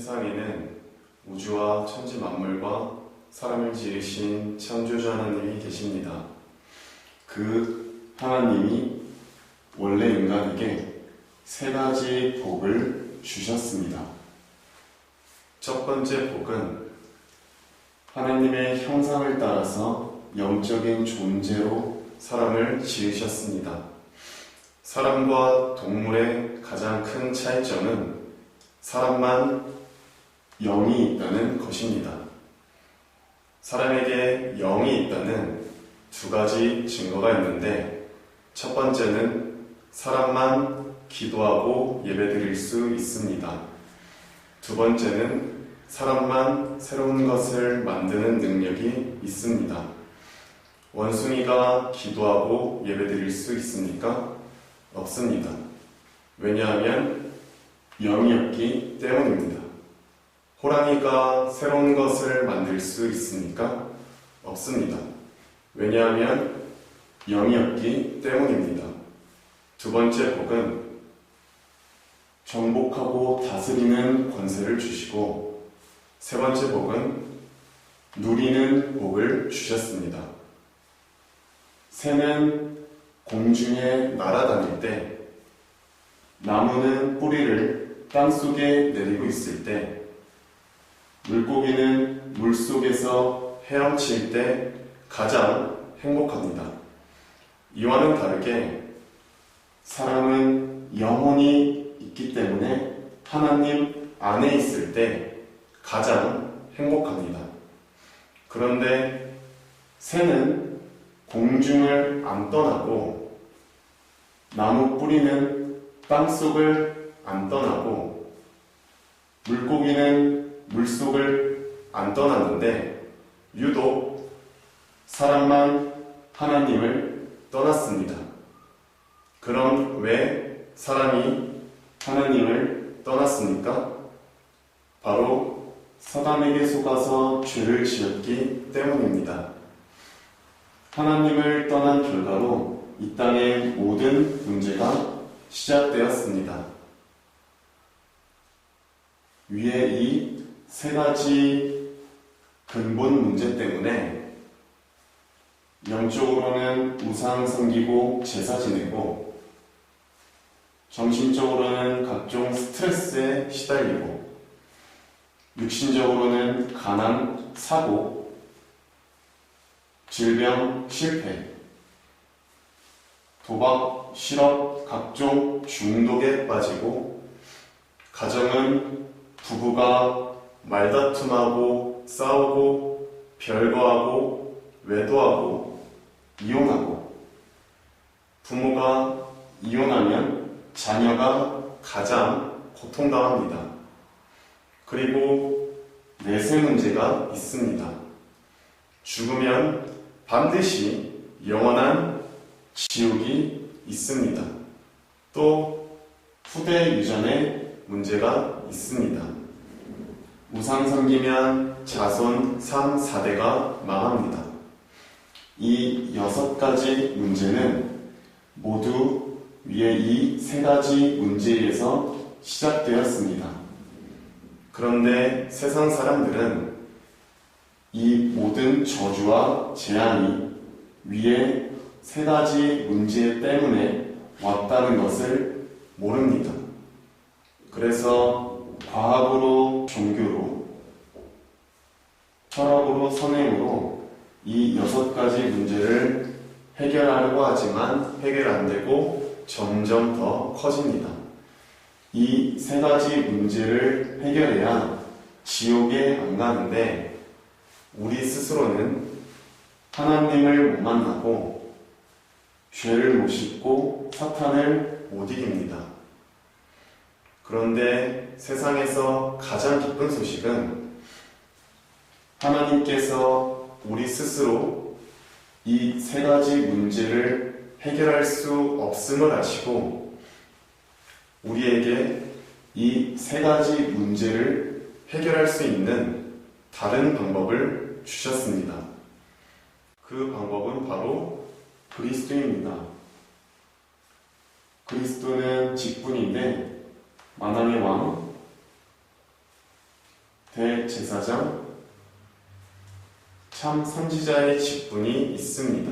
세상에는 우주와 천지 만물과 사람을 지으신 창조주 하나님이 계십니다. 그 하나님이 원래 인간에게 세 가지 복을 주셨습니다. 첫 번째 복은 하나님의 형상을 따라서 영적인 존재로 사람을 지으셨습니다. 사람과 동물의 가장 큰 차이점은 사람만 영이 있다는 것입니다. 사람에게 영이 있다는 두 가지 증거가 있는데, 첫 번째는 사람만 기도하고 예배드릴 수 있습니다. 두 번째는 사람만 새로운 것을 만드는 능력이 있습니다. 원숭이가 기도하고 예배드릴 수 있습니까? 없습니다. 왜냐하면 영이 없기 때문입니다. 호랑이가 새로운 것을 만들 수 있습니까? 없습니다. 왜냐하면 영이 없기 때문입니다. 두 번째 복은 정복하고 다스리는 권세를 주시고, 세 번째 복은 누리는 복을 주셨습니다. 새는 공중에 날아다닐 때, 나무는 뿌리를 땅속에 내리고 있을 때, 물고기는 물속에서 헤엄칠 때 가장 행복합니다. 이와는 다르게 사람은 영혼이 있기 때문에 하나님 안에 있을 때 가장 행복합니다. 그런데 새는 공중을 안 떠나고, 나무 뿌리는 땅속을 안 떠나고, 물고기는 물속을 안 떠났는데 유독 사람만 하나님을 떠났습니다. 그럼 왜 사람이 하나님을 떠났습니까? 바로 사단에게 속아서 죄를 지었기 때문입니다. 하나님을 떠난 결과로 이 땅의 모든 문제가 시작되었습니다. 위에 이 세 가지 근본 문제 때문에 영적으로는 우상 섬기고 제사 지내고, 정신적으로는 각종 스트레스에 시달리고, 육신적으로는 가난, 사고, 질병, 실패, 도박, 실업, 각종 중독에 빠지고, 가정은 부부가 말다툼하고 싸우고 별거하고 외도하고 이혼하고, 부모가 이혼하면 자녀가 가장 고통당합니다. 그리고 내세 문제가 있습니다. 죽으면 반드시 영원한 지옥이 있습니다. 또 후대 유전의 문제가 있습니다. 우상 섬기면 자손 3, 4대가 망합니다. 이 6가지 문제는 모두 위에 이 3가지 문제에서 시작되었습니다. 그런데 세상 사람들은 이 모든 저주와 재앙이 위에 3가지 문제 때문에 왔다는 것을 모릅니다. 그래서 과학으로, 종교로, 철학으로, 선행으로 이 6가지 문제를 해결하려고 하지만 해결 안 되고 점점 더 커집니다. 이 3가지 문제를 해결해야 지옥에 안 가는데, 우리 스스로는 하나님을 못 만나고 죄를 못 씻고 사탄을 못 이깁니다. 그런데 세상에서 가장 기쁜 소식은 하나님께서 우리 스스로 이 3가지 문제를 해결할 수 없음을 아시고, 우리에게 이 3가지 문제를 해결할 수 있는 다른 방법을 주셨습니다. 그 방법은 바로 그리스도입니다. 그리스도는 직분인데 만왕의 왕, 대제사장, 참 선지자의 직분이 있습니다.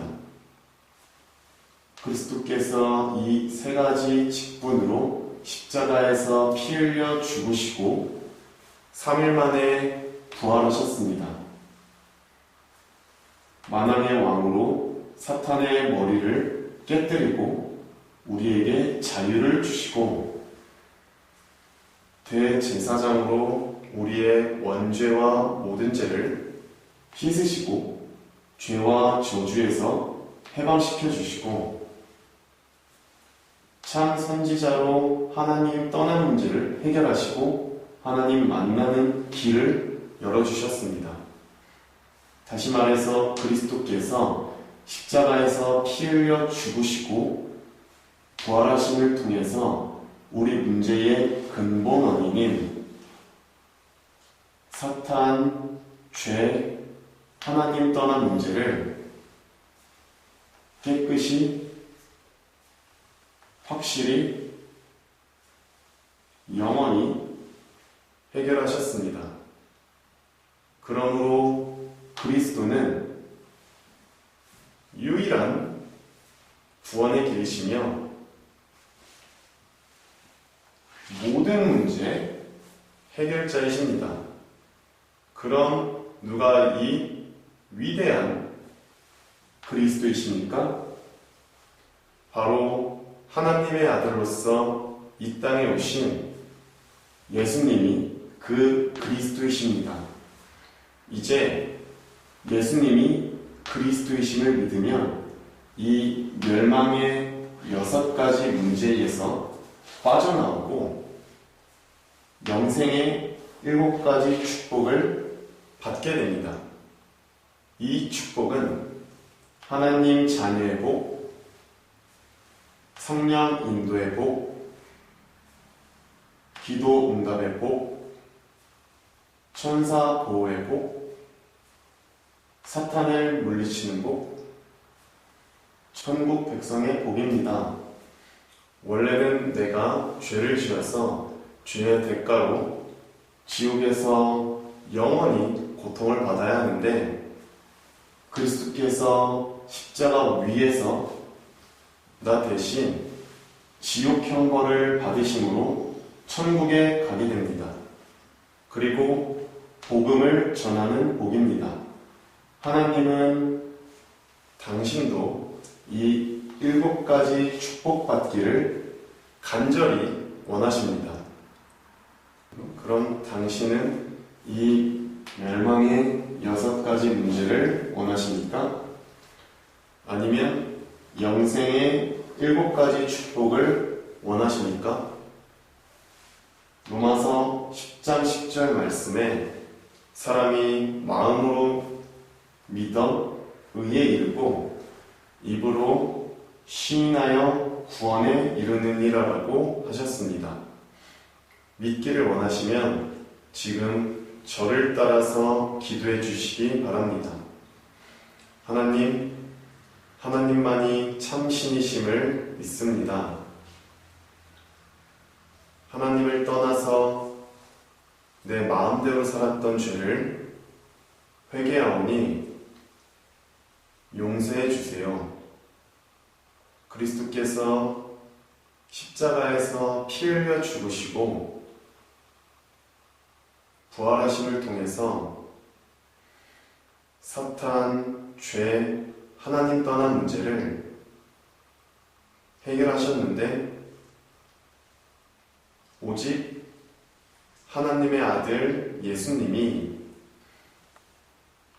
그리스도께서 이 세 가지 직분으로 십자가에서 피 흘려 죽으시고 3일 만에 부활하셨습니다. 만왕의 왕으로 사탄의 머리를 깨뜨리고 우리에게 자유를 주시고 대제사장으로 우리의 원죄와 모든 죄를 씻으시고 죄와 저주에서 해방시켜 주시고 참 선지자로 하나님 떠난 문제를 해결하시고 하나님 만나는 길을 열어주셨습니다. 다시 말해서 그리스도께서 십자가에서 피 흘려 죽으시고 부활하심을 통해서 우리 문제의 근본 원인인 사탄, 죄, 하나님 떠난 문제를 깨끗이, 확실히, 영원히 해결하셨습니다. 그러므로 그리스도는 유일한 구원의 길이시며 모든 문제 해결자이십니다. 그럼 누가 이 위대한 그리스도이십니까? 바로 하나님의 아들로서 이 땅에 오신 예수님이 그 그리스도이십니다. 이제 예수님이 그리스도이심을 믿으면 이 멸망의 6가지 문제에서 빠져나오고 영생의 7가지 축복을 받게 됩니다. 이 축복은 하나님 자녀의 복, 성령 인도의 복, 기도 응답의 복, 천사 보호의 복, 사탄을 물리치는 복, 천국 백성의 복입니다. 원래는 내가 죄를 지어서 죄의 대가로 지옥에서 영원히 고통을 받아야 하는데 그리스도께서 십자가 위에서 나 대신 지옥 형벌을 받으심으로 천국에 가게 됩니다. 그리고 복음을 전하는 복입니다. 하나님은 당신도 이 7가지 축복받기를 간절히 원하십니다. 그럼 당신은 이 멸망의 6가지 문제를 원하십니까? 아니면 영생의 7가지 축복을 원하십니까? 로마서 10장 10절 말씀에 사람이 마음으로 믿어 의에 이르고 입으로 시인하여 구원에 이르느니라라고 하셨습니다. 믿기를 원하시면 지금 저를 따라서 기도해 주시기 바랍니다. 하나님만이 참 신이심을 믿습니다. 하나님을 떠나서 내 마음대로 살았던 죄를 회개하오니 용서해 주세요. 그리스도께서 십자가에서 피 흘려 죽으시고 부활하심을 통해서 사탄, 죄, 하나님 떠난 문제를 해결하셨는데 오직 하나님의 아들 예수님이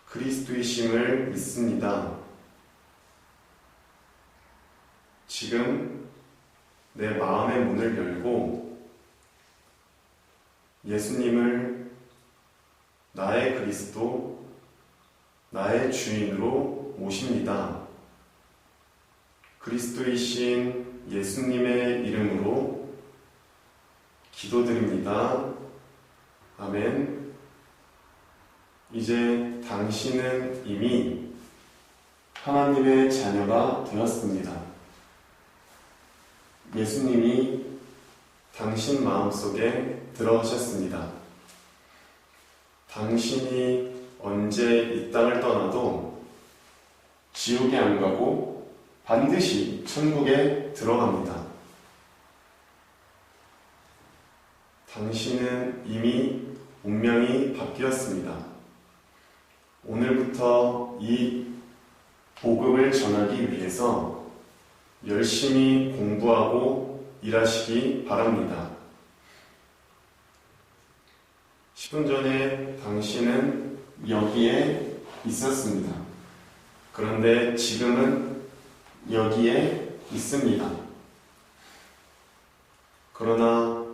그리스도이심을 믿습니다. 지금 내 마음의 문을 열고 예수님을 나의 그리스도, 나의 주인으로 모십니다. 그리스도이신 예수님의 이름으로 기도드립니다. 아멘. 이제 당신은 이미 하나님의 자녀가 되었습니다. 예수님이 당신 마음속에 들어오셨습니다. 당신이 언제 이 땅을 떠나도 지옥에 안 가고 반드시 천국에 들어갑니다. 당신은 이미 운명이 바뀌었습니다. 오늘부터 이 복음을 전하기 위해서 열심히 공부하고 일하시기 바랍니다. 10분 전에 당신은 여기에 있었습니다. 그런데 지금은 여기에 있습니다. 그러나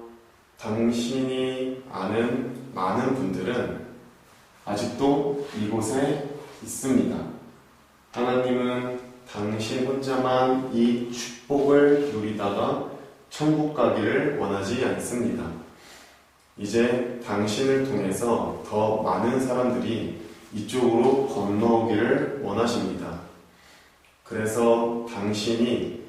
당신이 아는 많은 분들은 아직도 이곳에 있습니다. 하나님은 당신 혼자만 이 축복을 누리다가 천국 가기를 원하지 않습니다. 이제 당신을 통해서 더 많은 사람들이 이쪽으로 건너오기를 원하십니다. 그래서 당신이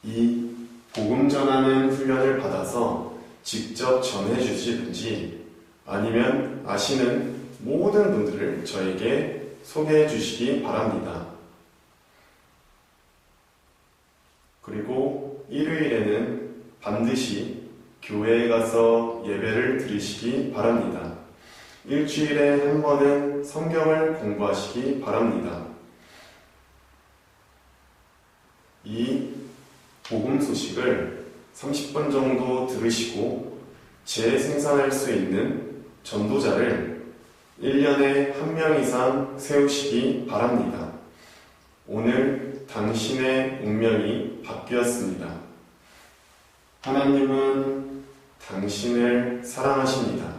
이 복음 전하는 훈련을 받아서 직접 전해주시든지 아니면 아시는 모든 분들을 저에게 소개해 주시기 바랍니다. 그리고 일요일에는 반드시 교회에 가서 예배를 드리시기 바랍니다. 일주일에 한 번은 성경을 공부하시기 바랍니다. 이 복음 소식을 30분 정도 들으시고 재생산할 수 있는 전도자를 1년에 1명 이상 세우시기 바랍니다. 오늘 당신의 운명이 바뀌었습니다. 하나님은 당신을 사랑하십니다.